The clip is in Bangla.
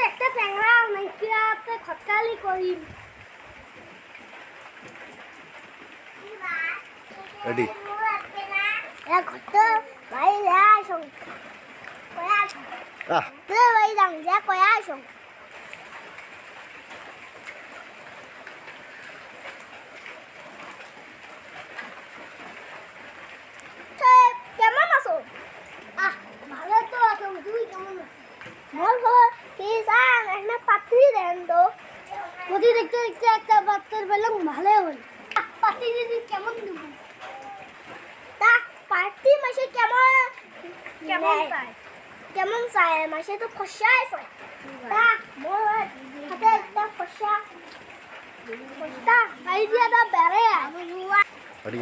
একটা ট্যাংরা নাইকিয়াতে খটকালি করিম রেডি এক ঘটে ভাই যায় সং কয়া তে ভাই দাম যা কয়া সং কেমন আছো ভালো তো আছো তুই কেমন আছো মোর খবর কি জান একটা পাত্রী দেন তো গতি দেখতে দেখতে একটা বাচ্চার বেলা ভালো হল পাত্রী দিদি কেমন দেব তা পাত্রী মাসে কেমন কেমন চাই কেমন চাই মাসে তো খসাই চাই তা মোর হাতে একটা খসা খসা আইডিয়াটা বেড়ে রেডি